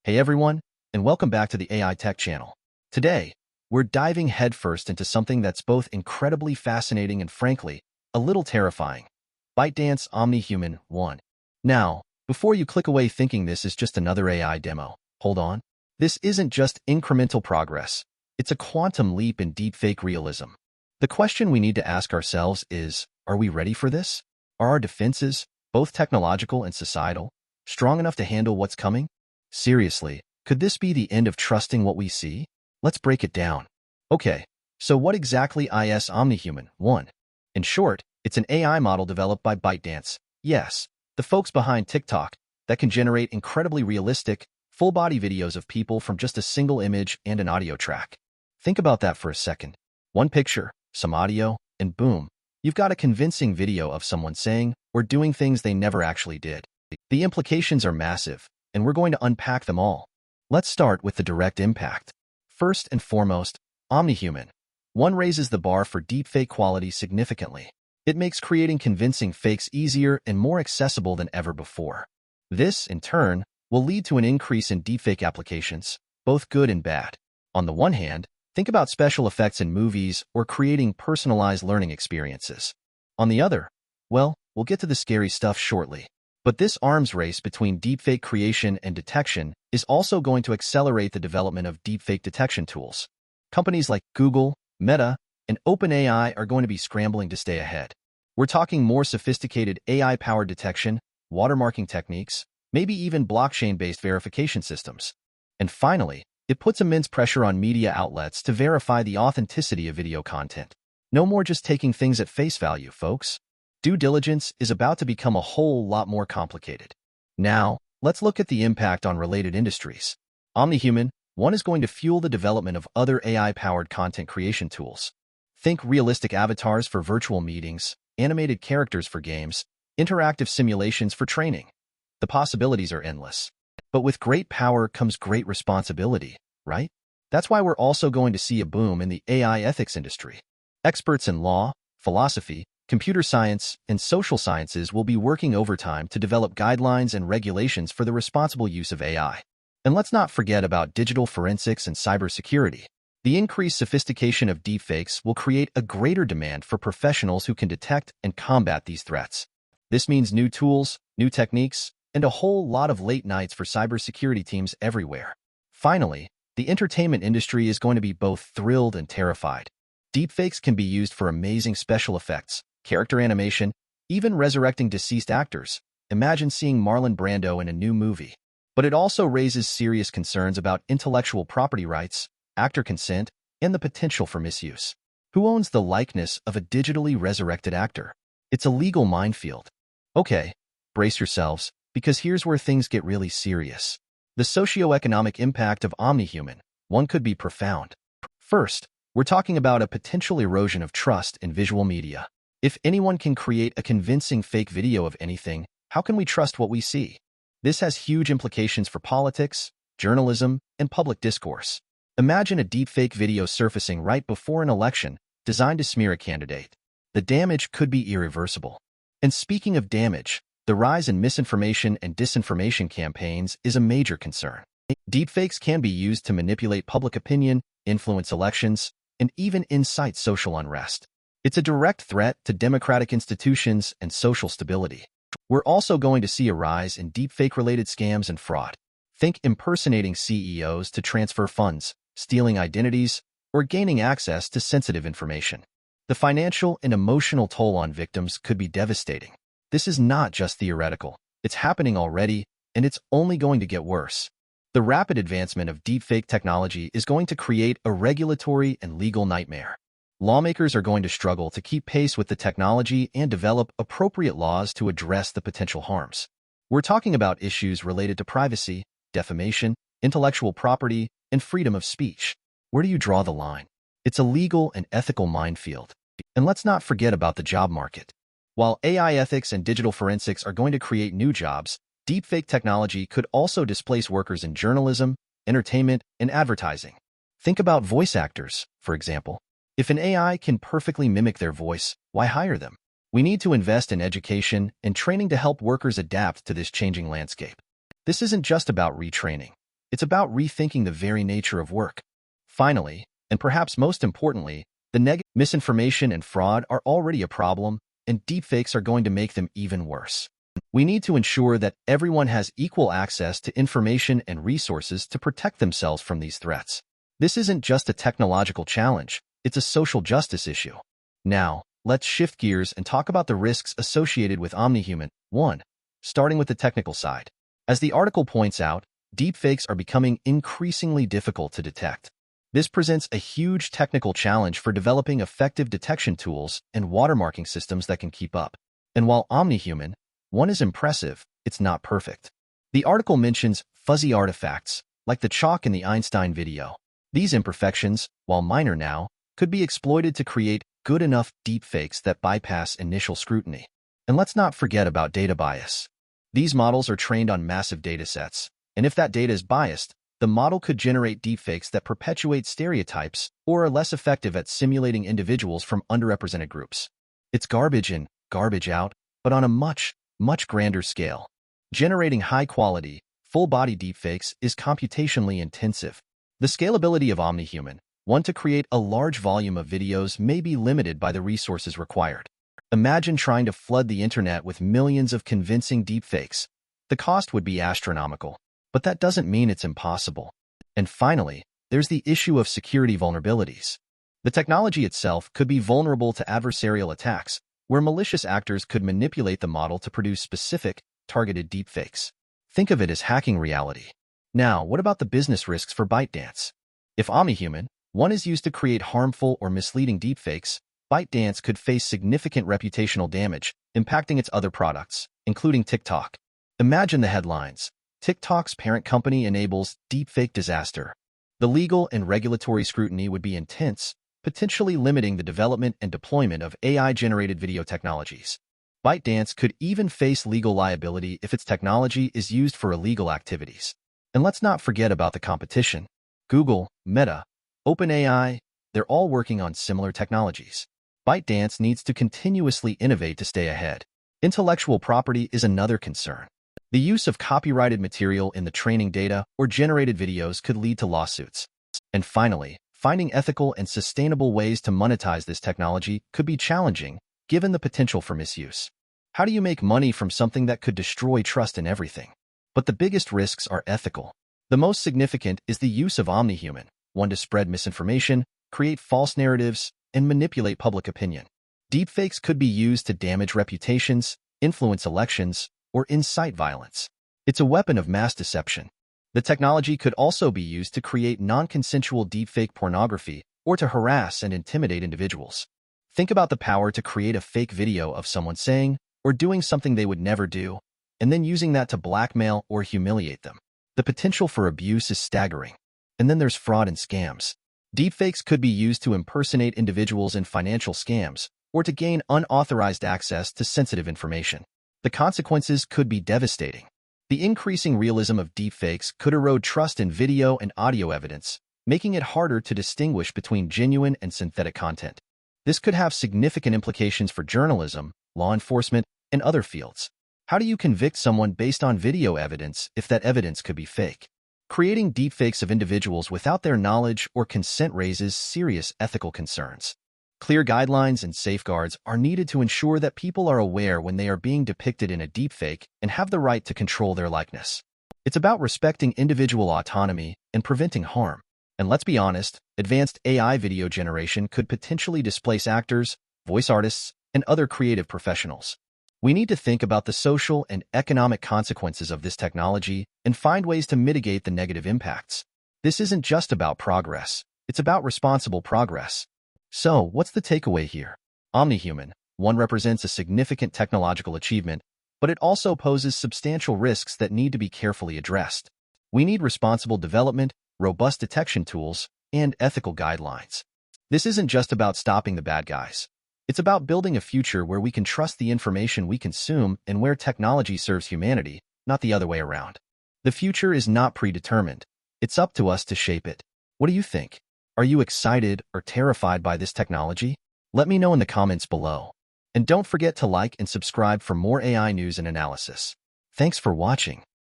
Hey everyone, and welcome back to the AI Tech channel. Today, we're diving headfirst into something that's both incredibly fascinating and frankly, a little terrifying. ByteDance's OmniHuman-1. Now, before you click away thinking this is just another AI demo, hold on. This isn't just incremental progress. It's a quantum leap in deepfake realism. The question we need to ask ourselves is, are we ready for this? Are our defenses, both technological and societal, strong enough to handle what's coming? Seriously, could this be the end of trusting what we see? Let's break it down. Okay, so what exactly is OmniHuman-1? In short, it's an AI model developed by ByteDance. Yes, the folks behind TikTok that can generate incredibly realistic, full-body videos of people from just a single image and an audio track. Think about that for a second. One picture, some audio, and boom, you've got a convincing video of someone saying or doing things they never actually did. The implications are massive, and we're going to unpack them all. Let's start with the direct impact. First and foremost, OmniHuman-1 raises the bar for deepfake quality significantly. It makes creating convincing fakes easier and more accessible than ever before. This, in turn, will lead to an increase in deepfake applications, both good and bad. On the one hand, think about special effects in movies or creating personalized learning experiences. On the other, well, we'll get to the scary stuff shortly. But this arms race between deepfake creation and detection is also going to accelerate the development of deepfake detection tools. Companies like Google, Meta, and OpenAI are going to be scrambling to stay ahead. We're talking more sophisticated AI-powered detection, watermarking techniques, maybe even blockchain-based verification systems. And finally, it puts immense pressure on media outlets to verify the authenticity of video content. No more just taking things at face value, folks. Due diligence is about to become a whole lot more complicated. Now, let's look at the impact on related industries. OmniHuman-1 is going to fuel the development of other AI-powered content creation tools. Think realistic avatars for virtual meetings, animated characters for games, interactive simulations for training. The possibilities are endless. But with great power comes great responsibility, right? That's why we're also going to see a boom in the AI ethics industry. Experts in law, philosophy, computer science, and social sciences will be working overtime to develop guidelines and regulations for the responsible use of AI. And let's not forget about digital forensics and cybersecurity. The increased sophistication of deepfakes will create a greater demand for professionals who can detect and combat these threats. This means new tools, new techniques, and a whole lot of late nights for cybersecurity teams everywhere. Finally, the entertainment industry is going to be both thrilled and terrified. Deepfakes can be used for amazing special effects, character animation, even resurrecting deceased actors. Imagine seeing Marlon Brando in a new movie. But it also raises serious concerns about intellectual property rights, actor consent, and the potential for misuse. Who owns the likeness of a digitally resurrected actor? It's a legal minefield. Okay, brace yourselves, because here's where things get really serious. The socioeconomic impact of OmniHuman-1 could be profound. First, we're talking about a potential erosion of trust in visual media. If anyone can create a convincing fake video of anything, how can we trust what we see? This has huge implications for politics, journalism, and public discourse. Imagine a deepfake video surfacing right before an election designed to smear a candidate. The damage could be irreversible. And speaking of damage, the rise in misinformation and disinformation campaigns is a major concern. Deepfakes can be used to manipulate public opinion, influence elections, and even incite social unrest. It's a direct threat to democratic institutions and social stability. We're also going to see a rise in deepfake-related scams and fraud. Think impersonating CEOs to transfer funds, stealing identities, or gaining access to sensitive information. The financial and emotional toll on victims could be devastating. This is not just theoretical. It's happening already, and it's only going to get worse. The rapid advancement of deepfake technology is going to create a regulatory and legal nightmare. Lawmakers are going to struggle to keep pace with the technology and develop appropriate laws to address the potential harms. We're talking about issues related to privacy, defamation, intellectual property, and freedom of speech. Where do you draw the line? It's a legal and ethical minefield. And let's not forget about the job market. While AI ethics and digital forensics are going to create new jobs, deepfake technology could also displace workers in journalism, entertainment, and advertising. Think about voice actors, for example. If an AI can perfectly mimic their voice, why hire them? We need to invest in education and training to help workers adapt to this changing landscape. This isn't just about retraining. It's about rethinking the very nature of work. Finally, and perhaps most importantly, the negative misinformation and fraud are already a problem, and deepfakes are going to make them even worse. We need to ensure that everyone has equal access to information and resources to protect themselves from these threats. This isn't just a technological challenge, it's a social justice issue. Now, let's shift gears and talk about the risks associated with OmniHuman-1, starting with the technical side. As the article points out, deepfakes are becoming increasingly difficult to detect. This presents a huge technical challenge for developing effective detection tools and watermarking systems that can keep up. And while OmniHuman-1 is impressive, it's not perfect. The article mentions fuzzy artifacts, like the chalk in the Einstein video. These imperfections, while minor now, could be exploited to create good enough deepfakes that bypass initial scrutiny. And let's not forget about data bias. These models are trained on massive datasets, and if that data is biased, the model could generate deepfakes that perpetuate stereotypes or are less effective at simulating individuals from underrepresented groups. It's garbage in, garbage out, but on a much grander scale. Generating high-quality, full-body deepfakes is computationally intensive. The scalability of OmniHuman-1 to create a large volume of videos may be limited by the resources required. Imagine trying to flood the internet with millions of convincing deepfakes. The cost would be astronomical. But that doesn't mean it's impossible. And finally, there's the issue of security vulnerabilities. The technology itself could be vulnerable to adversarial attacks, where malicious actors could manipulate the model to produce specific, targeted deepfakes. Think of it as hacking reality. Now, what about the business risks for ByteDance? If OmniHuman-1 is used to create harmful or misleading deepfakes, ByteDance could face significant reputational damage, impacting its other products, including TikTok. Imagine the headlines. TikTok's parent company enables deepfake disaster. The legal and regulatory scrutiny would be intense, potentially limiting the development and deployment of AI-generated video technologies. ByteDance could even face legal liability if its technology is used for illegal activities. And let's not forget about the competition. Google, Meta, OpenAI, they're all working on similar technologies. ByteDance needs to continuously innovate to stay ahead. Intellectual property is another concern. The use of copyrighted material in the training data or generated videos could lead to lawsuits. And finally, finding ethical and sustainable ways to monetize this technology could be challenging, given the potential for misuse. How do you make money from something that could destroy trust in everything? But the biggest risks are ethical. The most significant is the use of OmniHuman-1 to spread misinformation, create false narratives, and manipulate public opinion. Deepfakes could be used to damage reputations, influence elections, or incite violence. It's a weapon of mass deception. The technology could also be used to create non-consensual deepfake pornography or to harass and intimidate individuals. Think about the power to create a fake video of someone saying or doing something they would never do, and then using that to blackmail or humiliate them. The potential for abuse is staggering. And then there's fraud and scams. Deepfakes could be used to impersonate individuals in financial scams or to gain unauthorized access to sensitive information. The consequences could be devastating. The increasing realism of deepfakes could erode trust in video and audio evidence, making it harder to distinguish between genuine and synthetic content. This could have significant implications for journalism, law enforcement, and other fields. How do you convict someone based on video evidence if that evidence could be fake? Creating deepfakes of individuals without their knowledge or consent raises serious ethical concerns. Clear guidelines and safeguards are needed to ensure that people are aware when they are being depicted in a deepfake and have the right to control their likeness. It's about respecting individual autonomy and preventing harm. And let's be honest, advanced AI video generation could potentially displace actors, voice artists, and other creative professionals. We need to think about the social and economic consequences of this technology and find ways to mitigate the negative impacts. This isn't just about progress, it's about responsible progress. So, what's the takeaway here? OmniHuman-1 represents a significant technological achievement, but it also poses substantial risks that need to be carefully addressed. We need responsible development, robust detection tools, and ethical guidelines. This isn't just about stopping the bad guys. It's about building a future where we can trust the information we consume and where technology serves humanity, not the other way around. The future is not predetermined. It's up to us to shape it. What do you think? Are you excited or terrified by this technology? Let me know in the comments below. And don't forget to like and subscribe for more AI news and analysis. Thanks for watching.